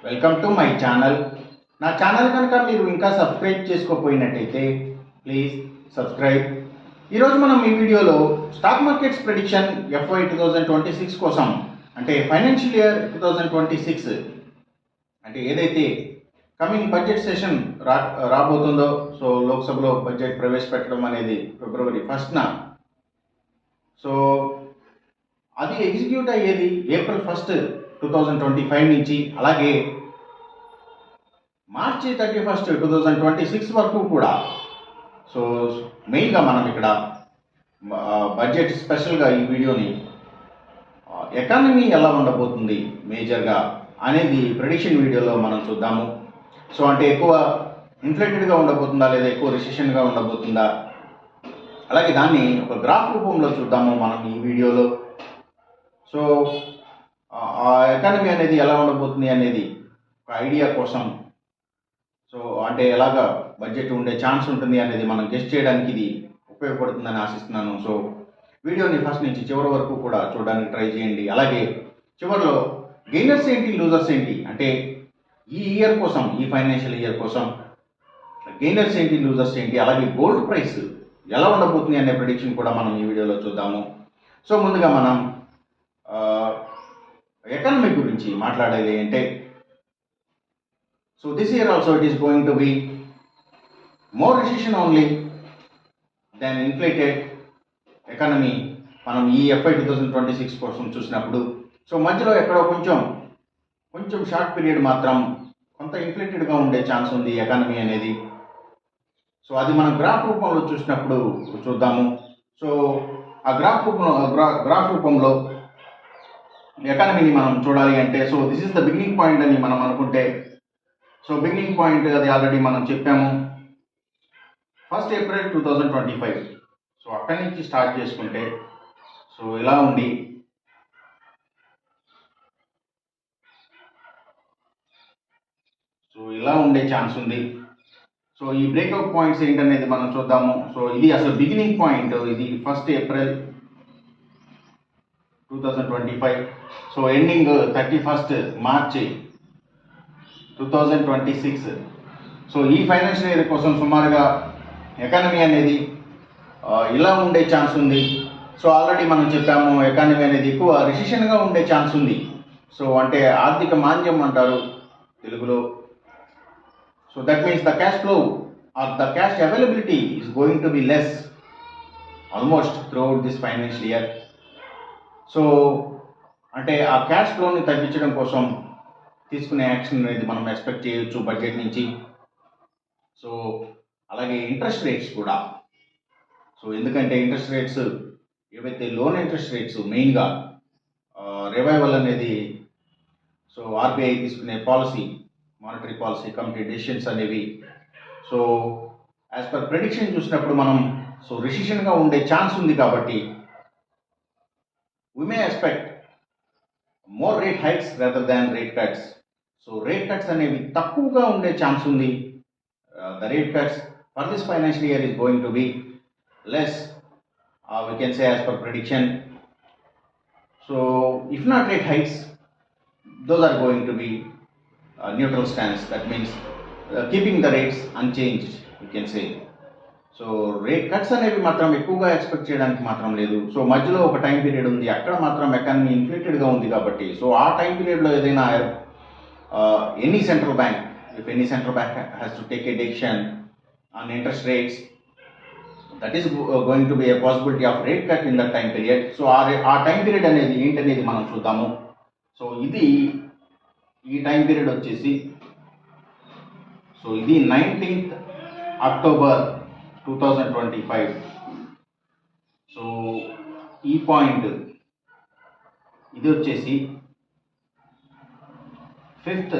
Welcome to my channel. నా channel కనుక మీరు ఇంకా సబ్స్క్రైబ్ చేసుకోకపోయినట్టయితే ప్లీజ్ సబ్స్క్రైబ్. ఈరోజు మనం ఈ వీడియోలో స్టాక్ మార్కెట్స్ ప్రెడిక్షన్ FY 2026 కోసం, అంటే ఫైనాన్షియల్ ఇయర్ 2026, అంటే ఏదైతే కమింగ్ బడ్జెట్ సెషన్ రాబోతుందో, సో లోక్సభలో బడ్జెట్ ప్రవేశపెట్టడం అనేది February 1న, సో అది ఎగ్జిక్యూట్ అయ్యేది April 1st 2025 నుంచి, అలాగే March 31st 2026 వరకు కూడా. సో మెయిన్గా మనం ఇక్కడ బడ్జెట్ స్పెషల్గా ఈ వీడియోని ఎకానమీ ఎలా ఉండబోతుంది మేజర్గా అనేది ప్రెడిక్షన్ వీడియోలో మనం చూద్దాము. సో అంటే ఎక్కువ ఇన్ఫ్లేటెడ్గా ఉండబోతుందా లేదా ఎక్కువ రిసెషన్గా ఉండబోతుందా, అలాగే దాన్ని ఒక గ్రాఫ్ రూపంలో చూద్దాము మనం ఈ వీడియోలో. సో ఆ ఎకానమీ అనేది ఎలా ఉండబోతుంది అనేది ఒక ఐడియా కోసం, సో అంటే ఎలాగా బడ్జెట్ ఉండే ఛాన్స్ ఉంటుంది అనేది మనం గెస్ట్ చేయడానికి ఇది ఉపయోగపడుతుందని ఆశిస్తున్నాను. సో వీడియోని ఫస్ట్ నుంచి చివరి వరకు కూడా చూడడానికి ట్రై చేయండి. అలాగే చివరిలో గెయినర్స్ ఏంటి, లూజర్స్ ఏంటి, అంటే ఈ ఇయర్ కోసం, ఈ ఫైనాన్షియల్ ఇయర్ కోసం గెయినర్స్ ఏంటి, లూజర్స్ ఏంటి, అలాగే గోల్డ్ ప్రైస్ ఎలా ఉండబోతుంది అనే ప్రెడిక్షన్ కూడా మనం ఈ వీడియోలో చూద్దాము. సో ముందుగా మనం ఎకానమీ గురించి మాట్లాడేది అంటే, so this year also it is going to be more recession only then inflated economy మనం ఈ FY 2026 కోసం చూసినప్పుడు. సో మధ్యలో ఎక్కడో కొంచెం షార్ట్ పీరియడ్ మాత్రం కొంత ఇన్ఫ్లేటెడ్గా ఉండే ఛాన్స్ ఉంది ఎకానమీ అనేది. సో అది మనం గ్రాఫ్ రూపంలో చూసినప్పుడు చూద్దాము. సో ఆ గ్రాఫ్ రూపంలో ఎకానమీని మనం చూడాలి అంటే, so this is the beginning point అని మనం అనుకుంటే, సో బిగినింగ్ పాయింట్ అది ఆల్రెడీ మనం చెప్పాము, 1st April 2025. సో అక్కడి నుంచి స్టార్ట్ చేసుకుంటే, సో ఇలా ఉండి సో ఇలా ఉండే ఛాన్స్ ఉంది. సో ఈ బ్రేక్అవుట్ పాయింట్స్ ఏంటనేది మనం చూద్దాము. సో ఇది అసలు బిగినింగ్ పాయింట్, ఇది 1st April 2025. So ending 31st March 2026. So ఈ ఫైనాన్షియల్ ఇయర్ కోసం సుమారుగా ఎకానమీ అనేది ఇలా ఉండే ఛాన్స్ ఉంది. సో ఆల్రెడీ మనం చెప్పాము, ఎకానమీ అనేది ఎక్కువ రిసెషన్గా ఉండే ఛాన్స్ ఉంది. సో అంటే ఆర్థిక మాంద్యం అంటారు తెలుగులో. So that means the cash flow are the cash availability is going to be less almost throughout this financial year. So అంటే ఆ క్యాష్ ఫ్లోని తగ్గించడం కోసం తీసుకునే యాక్షన్ అనేది మనం ఎక్స్పెక్ట్ చేయొచ్చు బడ్జెట్ నుంచి. సో అలాగే ఇంట్రెస్ట్ రేట్స్ కూడా. సో ఎందుకంటే ఇంట్రెస్ట్ రేట్స్ ఏవైతే లోన్ ఇంట్రెస్ట్ రేట్స్ మెయిన్గా రివైవల్ అనేది, సో RBI తీసుకునే policy, monetary policy committee decisions అనేవి, సో యాజ్ పర్ ప్రెడిక్షన్ చూసినప్పుడు మనం సో రిసెషన్గా ఉండే ఛాన్స్ ఉంది కాబట్టి we may expect more rate hikes rather than rate cuts. So rate cuts అనేవి తక్కువగా ఉండే ఛాన్స్ ఉంది. The rate cuts for this financial year is going to be less, we can say, as per prediction. So if not rate hikes, those are going to be neutral stance. That means keeping the rates unchanged, we can say. So rate cuts అనేవి మాత్రం ఎక్కువగా expect చేయడానికి మాత్రం లేదు. So మధ్యలో ఒక time period ఉంది, అక్కడ మాత్రం ఎకానమీ ఇన్ఫ్లేటెడ్గా ఉంది కాబట్టి, సో ఆ టైం పీరియడ్లో ఏదైనా any central bank, if any central bank has to take a decision on interest rates, that is going to B a possibility of rate cut in that time period. So ఆ time period అనేది ఏంటనేది మనం చూద్దాము. So ఇది ఈ time period వచ్చేసి, so ఇది 19th October 2025. So ఈ పాయింట్ ఇది వచ్చేసి 5th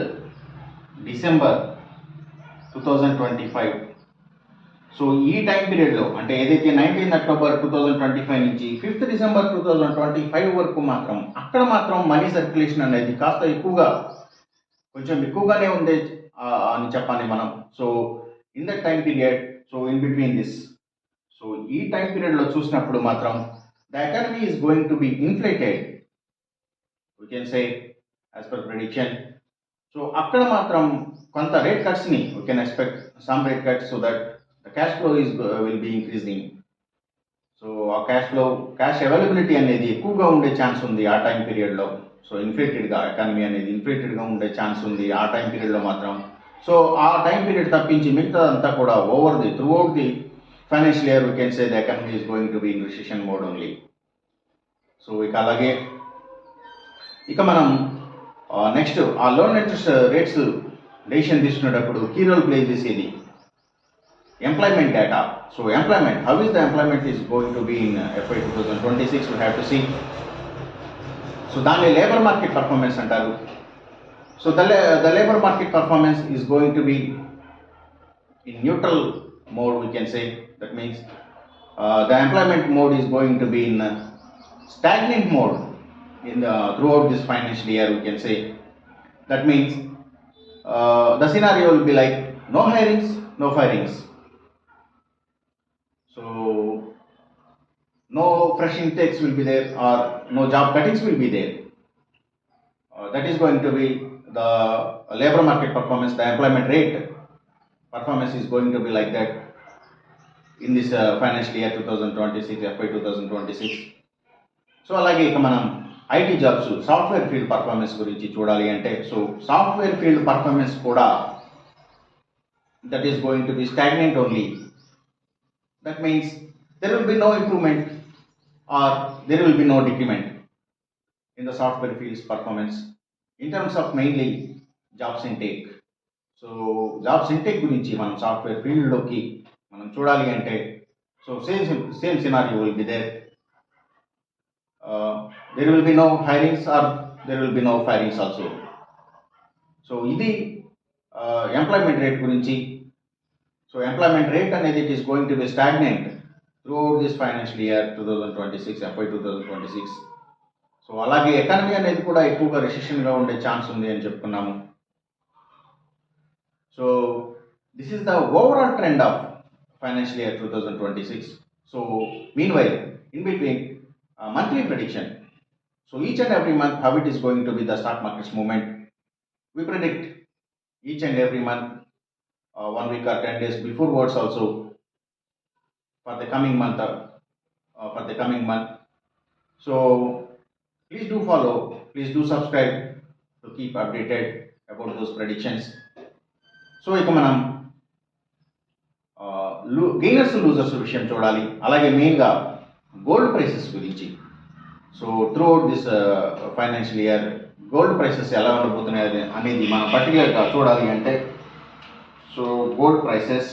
December 2025. సో ఈ టైం పీరియడ్లో, అంటే ఏదైతే 19th October 2025 నుంచి 5th December 2025 వరకు మాత్రం అక్కడ మాత్రం మనీ సర్క్యులేషన్ అనేది కాస్త కొంచెం ఎక్కువగానే ఉంది అని చెప్పాలి మనం. So in that time period, so in between this, so ఈ టైం పీరియడ్లో చూసినప్పుడు మాత్రం the economy is going to be inflated, we can say as per prediction. So అక్కడ మాత్రం కొంత రేట్ కట్స్ని we can expect some rate cuts so that the cash flow is will be increasing. So ఆ cash availability అనేది ఎక్కువగా ఉండే chance ఉంది ఆ టైం పీరియడ్లో. సో ఎకానమీ అనేది ఇన్ఫ్లేటెడ్గా ఉండే ఛాన్స్ ఉంది ఆ టైం పీరియడ్లో మాత్రం. సో ఆ టైం పీరియడ్ తప్పించి మిగతాదంతా కూడా throughout the financial year we can say the economy is going to be in recession mode only. So అలాగే మనం నెక్స్ట్ ఆ లోన్ ఇంట్రెస్ట్ రేట్స్ డెసిషన్ తీసుకునేటప్పుడు కీ రోల్ ప్లే చేసేది employment data. So employment, how is the employment is going to be in FY 2026 we have to see. So దాన్ని labour market performance అంటారు. So the labour market performance is going to be in neutral mode, we can say. That means the employment mode is going to be in stagnant mode throughout this financial year, we can say. That means the scenario will be like no hirings, no firings. So no fresh intakes will be there, or no job cuttings will be there. That is going to be the labor market performance. The employment rate performance is going to be like that in this financial year 2026, FY 2026. So అలాగే ఇక మనం IT jobs, software field performance గురించి చూడాలి అంటే, so software field performance కూడా that is going to be stagnant only. That means there will be no improvement or there will be no decrement in the software fields performance in terms of mainly jobs intake. So jobs intake గురించి మనం software ఫీల్డ్లోకి మనం చూడాలి అంటే, so same scenario will be there. There will be no hirings or there will be no firings also. So ఇది employment rate గురించి. So employment rate అనేది it is going to be stagnant throughout this financial year 2026, FY 2026. So అలాగే economy అనేది కూడా ఎక్కువగా రిసెషన్గా ఉండే chance ఉంది అని చెప్పుకున్నాము. So this is the overall trend of financial year 2026. So meanwhile, in between monthly prediction. So each and every month how it is going to be the stock market's movement. We predict each and every month, 1 week or 10 days before words also for the coming month. So please do follow, please do subscribe to keep updated about those predictions. So ఇక మనం gainers losers విషయం చూడాలి. అలాగే మెయిన్గా gold prices గురించి. So throughout this financial year gold prices ఎలా ఉండబోతున్నాయి అనేది మనం పర్టికులర్గా చూడాలి అంటే, so gold prices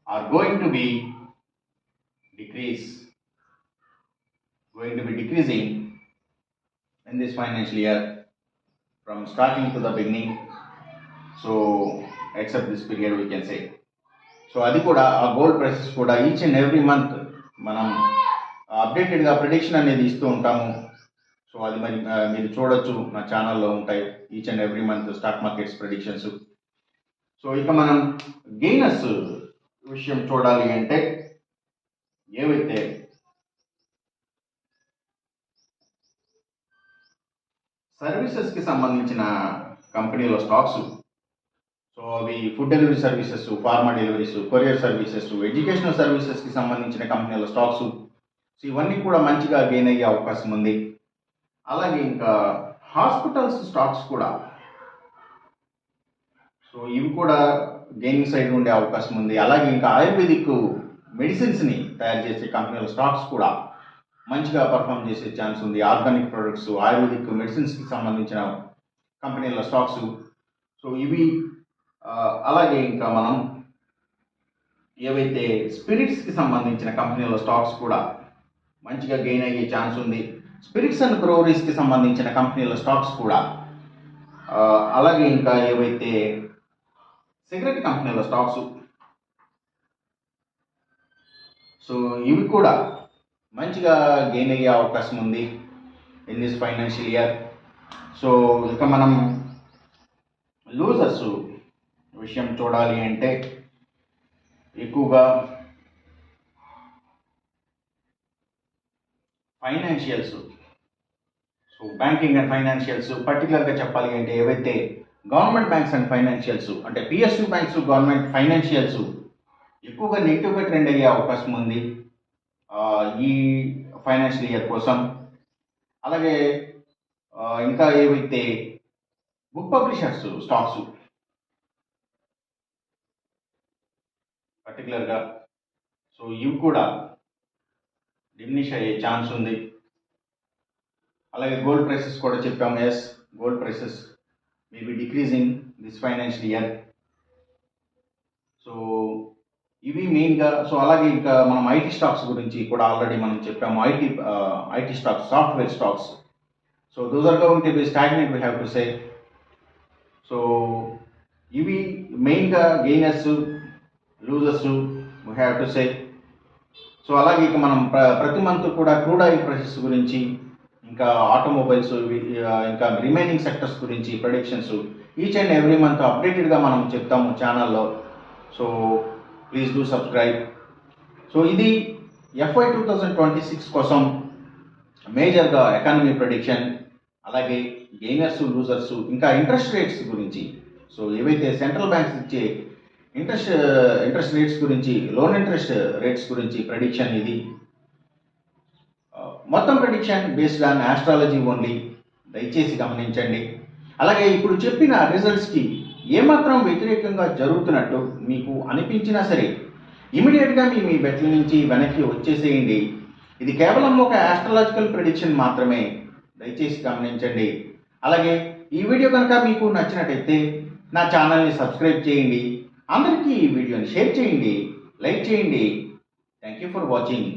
are going to be decreasing in this financial year from starting to the beginning. So except this period we can say. So అది కూడా ఆ గోల్డ్ ప్రైసెస్ కూడా ఈచ్ అండ్ ఎవ్రీ మంత్ మనం అప్డేటెడ్గా prediction అనేది ఇస్తూ ఉంటాము. So అది మరి మీరు చూడొచ్చు, నా ఛానల్లో ఉంటాయి each and every month stock markets predictions. So ఇక మనం గెయినర్స్ విషయం చూడాలి అంటే, ఏవైతే సర్వీసెస్కి సంబంధించిన కంపెనీల స్టాక్స్, సో అవి food delivery services, pharma deliveries, courier services, educational సర్వీసెస్కి సంబంధించిన కంపెనీల స్టాక్స్, సో ఇవన్నీ కూడా మంచిగా గెయిన్ అయ్యే అవకాశం ఉంది. అలాగే ఇంకా హాస్పిటల్స్ స్టాక్స్ కూడా, సో ఇవి కూడా గెయినింగ్ సైడ్ ఉండే అవకాశం ఉంది. అలాగే ఇంకా ఆయుర్వేదిక్ మెడిసిన్స్ని తయారు చేసే కంపెనీల స్టాక్స్ కూడా మంచిగా పర్ఫామ్ చేసే ఛాన్స్ ఉంది. ఆర్గానిక్ ప్రొడక్ట్స్, ఆయుర్వేదిక్ మెడిసిన్స్కి సంబంధించిన కంపెనీల స్టాక్స్, సో ఇవి. అలాగే ఇంకా మనం ఏవైతే స్పిరిట్స్కి సంబంధించిన కంపెనీల స్టాక్స్ కూడా మంచిగా గెయిన్ అయ్యే ఛాన్స్ ఉంది. స్పిరిట్స్ అండ్ బ్రూవరీస్కి సంబంధించిన కంపెనీల స్టాక్స్ కూడా. అలాగే ఇంకా ఏవైతే సిగరెట్ కంపెనీల స్టాక్స్, సో ఇవి కూడా మంచిగా గెయిన్ అయ్యే అవకాశం ఉంది in this financial year. So ఇక మనం లూజర్స్ విషయం చూడాలి అంటే, ఎక్కువగా financials. So so banking and financials పర్టికులర్గా చెప్పాలి అంటే ఏవైతే గవర్నమెంట్ బ్యాంక్స్ అండ్ ఫైనాన్షియల్స్ అంటే పిఎస్యు బ్యాంక్స్ గవర్నమెంట్ ఫైనాన్షియల్స్ ఎక్కువగా నెగిటివ్గా ట్రెండ్ అయ్యే అవకాశం ఉంది ఈ ఫైనాన్షియల్ ఇయర్ కోసం. అలాగే ఇంకా ఏవైతే బుక్ పబ్లిషర్స్ స్టాక్స్ పర్టికులర్గా సో ఇవి కూడా డిమినిష్ అయ్యే ఛాన్స్ ఉంది. అలాగే గోల్డ్ ప్రైసెస్ కూడా చెప్పాము. Yes, gold prices may be decreasing this financial year. So ఇవి మెయిన్గా. సో అలాగే ఇంకా మనం ఐటీ స్టాక్స్ గురించి కూడా ఆల్రెడీ మనం చెప్పాము. IT stocks, software stocks, so those are going to be stagnant, we have to say. So ఇవి మెయిన్గా gainers, losers, we have to say. So అలాగే ఇక మనం ప్రతి మంత్ కూడా క్రూడ్ ఆయిల్ ప్రైసెస్ గురించి, ఇంకా ఆటోమొబైల్స్, ఇంకా రిమైనింగ్ సెక్టర్స్ గురించి predictions each and every month అప్డేటెడ్గా మనం చెప్తాము ఛానల్లో. So please do subscribe. So ఇది FY 2026 కోసం మేజర్గా ఎకానమీ ప్రెడిక్షన్, అలాగే గెయినర్స్, లూజర్స్, ఇంకా ఇంట్రెస్ట్ రేట్స్ గురించి. సో ఏవైతే సెంట్రల్ బ్యాంక్స్ ఇచ్చే ఇంట్రెస్ట్ రేట్స్ గురించి, లోన్ ఇంట్రెస్ట్ రేట్స్ గురించి ప్రెడిక్షన్ ఇది. మొత్తం prediction based on astrology only, దయచేసి గమనించండి. అలాగే ఇప్పుడు చెప్పిన రిజల్ట్స్కి ఏమాత్రం వ్యతిరేకంగా జరుగుతున్నట్టు మీకు అనిపించినా సరే ఇమీడియట్గా మీ బెట్ల నుంచి వెనక్కి వచ్చేసేయండి. ఇది కేవలం ఒక ఆస్ట్రాలజికల్ ప్రెడిక్షన్ మాత్రమే, దయచేసి గమనించండి. అలాగే ఈ వీడియో కనుక మీకు నచ్చినట్టయితే నా ఛానల్ని సబ్స్క్రైబ్ చేయండి, అందరికీ ఈ వీడియోని షేర్ చేయండి, లైక్ చేయండి. Thank you for watching.